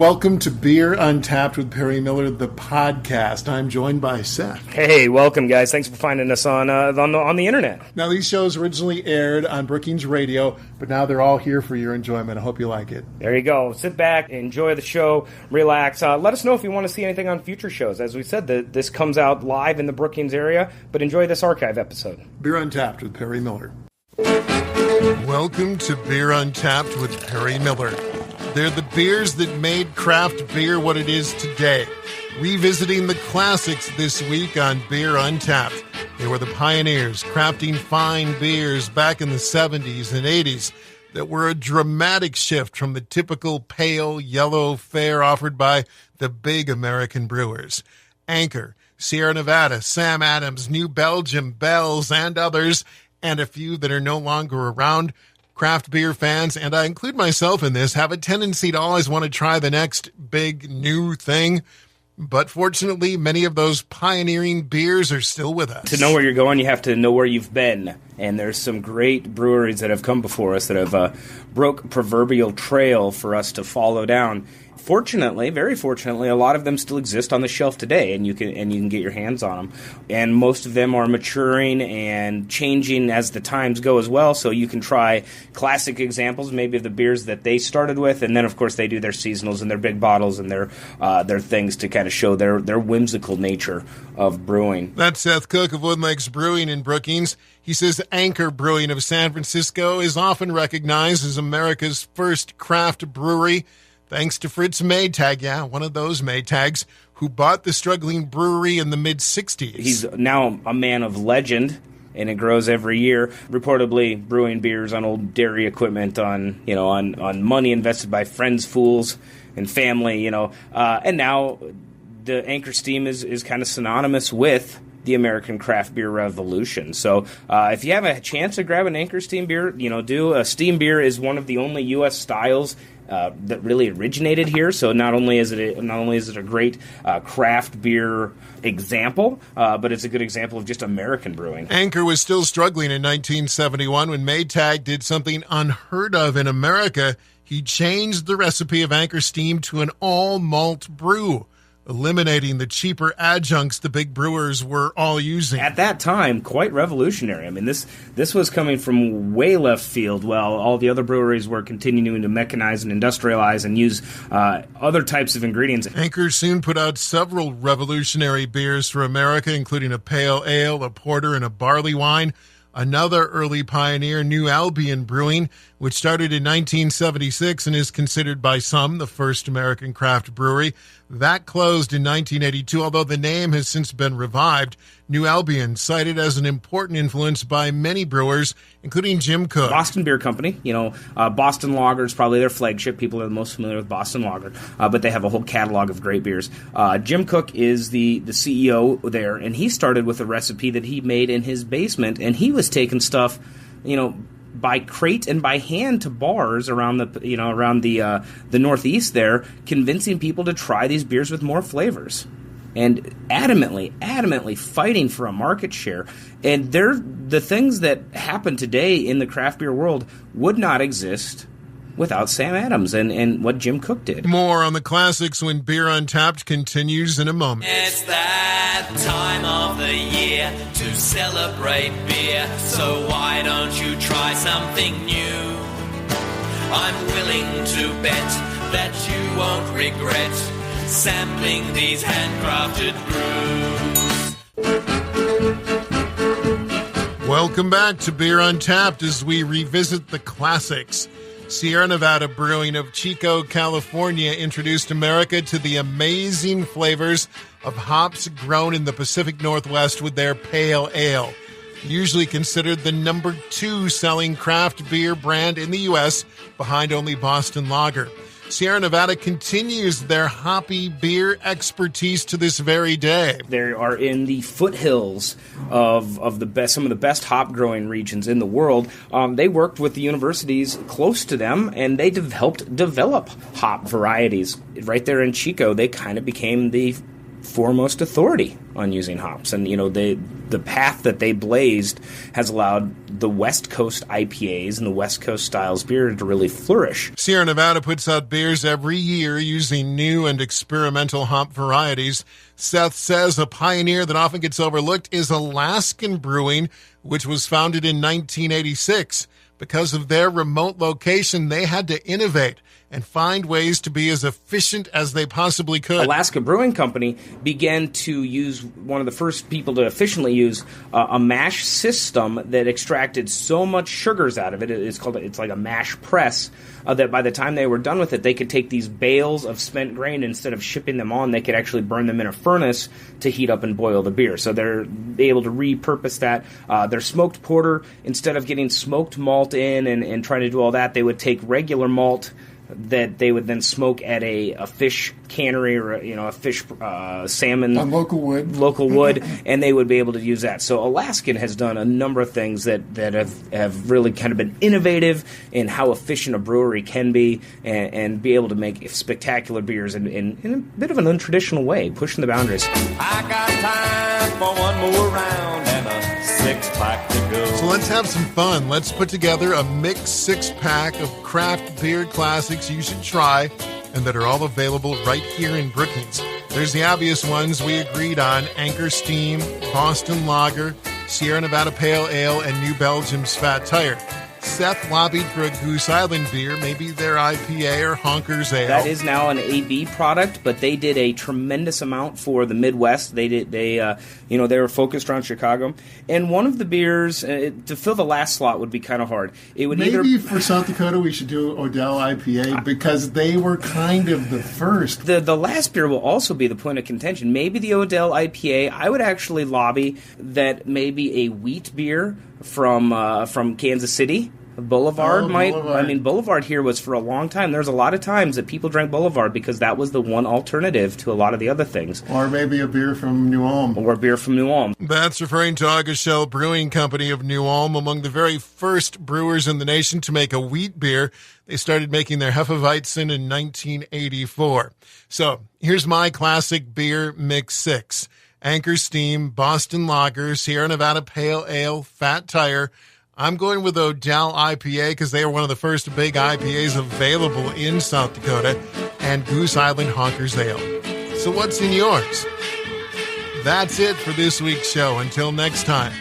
Welcome to Beer Untapped with Perry Miller, the podcast. I'm joined by Seth. Hey, welcome, guys. Thanks for finding us on the internet. Now, these shows originally aired on Brookings Radio, but now they're all here for your enjoyment. I hope you like it. There you go. Sit back, enjoy the show, relax. Let us know if you want to see anything on future shows. As we said, this comes out live in the Brookings area, but enjoy this archive episode. Beer Untapped with Perry Miller. Welcome to Beer Untapped with Perry Miller. They're the beers that made craft beer what it is today. Revisiting the classics this week on Beer Untapped. They were the pioneers, crafting fine beers back in the 70s and 80s that were a dramatic shift from the typical pale yellow fare offered by the big American brewers. Anchor, Sierra Nevada, Sam Adams, New Belgium, Bell's, and others, and a few that are no longer around. Craft beer fans, and I include myself in this, have a tendency to always want to try the next big new thing. But fortunately, many of those pioneering beers are still with us. To know where you're going, you have to know where you've been. And there's some great breweries that have come before us that have broke proverbial trail for us to follow down. Fortunately, very fortunately, a lot of them still exist on the shelf today, and you can get your hands on them. And most of them are maturing and changing as the times go as well. So you can try classic examples, maybe of the beers that they started with, and then of course they do their seasonals and their big bottles and their things to kind of show their whimsical nature of brewing. That's Seth Cook of Wood Lakes Brewing in Brookings. He says Anchor Brewing of San Francisco is often recognized as America's first craft brewery. Thanks to Fritz Maytag, one of those Maytags, who bought the struggling brewery in the mid-'60s. He's now a man of legend, and it grows every year. Reportedly brewing beers on old dairy equipment, on money invested by friends, fools, and family. And now the Anchor Steam is kind of synonymous with the American craft beer revolution. So if you have a chance to grab an Anchor Steam beer, do. A steam beer is one of the only U.S. styles that really originated here. So not only is it a great craft beer example, but it's a good example of just American brewing. Anchor was still struggling in 1971 when Maytag did something unheard of in America. He changed the recipe of Anchor Steam to an all-malt brew, eliminating the cheaper adjuncts the big brewers were all using. At that time, quite revolutionary. I mean, this was coming from way left field while all the other breweries were continuing to mechanize and industrialize and use other types of ingredients. Anchor soon put out several revolutionary beers for America, including a pale ale, a porter, and a barley wine. Another early pioneer, New Albion Brewing, which started in 1976 and is considered by some the first American craft brewery. That closed in 1982, although the name has since been revived. New Albion, cited as an important influence by many brewers, including Jim Koch. Boston Beer Company, Boston Lager is probably their flagship. People are the most familiar with Boston Lager, but they have a whole catalog of great beers. Jim Koch is the CEO there, and he started with a recipe that he made in his basement, and he was taking stuff, by crate and by hand to bars around the Northeast there, convincing people to try these beers with more flavors, and adamantly fighting for a market share. And the things that happen today in the craft beer world would not exist without Sam Adams and what Jim Koch did. More on the classics when Beer Untapped continues in a moment. It's that time of the year to celebrate beer, so why don't you try something new? I'm willing to bet that you won't regret sampling these handcrafted brews. Welcome back to Beer Untapped as we revisit the classics. Sierra Nevada Brewing of Chico, California introduced America to the amazing flavors of hops grown in the Pacific Northwest with their pale ale. Usually considered the number 2 selling craft beer brand in the U.S., behind only Boston Lager. Sierra Nevada continues their hoppy beer expertise to this very day. They are in the foothills of some of the best hop growing regions in the world. They worked with the universities close to them, and they helped develop hop varieties. Right there in Chico, they kind of became the foremost authority on using hops. And, the path that they blazed has allowed the West Coast IPAs and the West Coast styles beer to really flourish. Sierra Nevada puts out beers every year using new and experimental hop varieties. Seth says a pioneer that often gets overlooked is Alaskan Brewing, which was founded in 1986. Because of their remote location, they had to innovate and find ways to be as efficient as they possibly could. Alaska Brewing Company began to use, one of the first people to efficiently use a mash system that extracted so much sugars out of it. It's like a mash press, that by the time they were done with it, they could take these bales of spent grain, instead of shipping them on, they could actually burn them in a furnace to heat up and boil the beer. So they're able to repurpose that. Their smoked porter, instead of getting smoked malt in and trying to do all that, they would take regular malt that they would then smoke at a fish cannery, or a fish salmon on local wood, and they would be able to use that. So Alaskan has done a number of things that have really kind of been innovative in how efficient a brewery can be, and be able to make spectacular beers in a bit of an untraditional way, pushing the boundaries. I got time for one more round and a six-pack to go. So let's have some fun. Let's put together a mixed six-pack of craft beer classics you should try, and that are all available right here in Brookings. There's the obvious ones we agreed on: Anchor Steam, Boston Lager, Sierra Nevada Pale Ale, and New Belgium's Fat Tire. Seth lobbied for a Goose Island beer, maybe their IPA or Honkers Ale. That is now an AB product, but they did a tremendous amount for the Midwest. They were focused around Chicago. And one of the beers, to fill the last slot would be kind of hard. It would maybe for South Dakota we should do Odell IPA, because they were kind of the first. The last beer will also be the point of contention. Maybe the Odell IPA. I would actually lobby that maybe a wheat beer from Kansas City. Boulevard might. Boulevard. I mean, Boulevard here was for a long time. There's a lot of times that people drank Boulevard because that was the one alternative to a lot of the other things. Or maybe a beer from New Ulm. Or a beer from New Ulm. That's referring to August Brewing Company of New Ulm, among the very first brewers in the nation to make a wheat beer. They started making their Hefeweizen in 1984. So here's my classic beer mix 6. Anchor Steam, Boston Lager, Sierra Nevada Pale Ale, Fat Tire. I'm going with Odell IPA because they are one of the first big IPAs available in South Dakota, and Goose Island Honkers Ale. So what's in yours? That's it for this week's show. Until next time,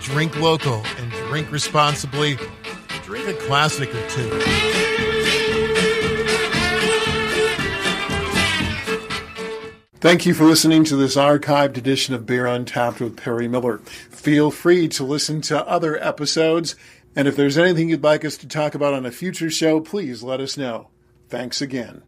drink local and drink responsibly. Drink a classic or two. Thank you for listening to this archived edition of Beer Untapped with Perry Miller. Feel free to listen to other episodes, and if there's anything you'd like us to talk about on a future show, please let us know. Thanks again.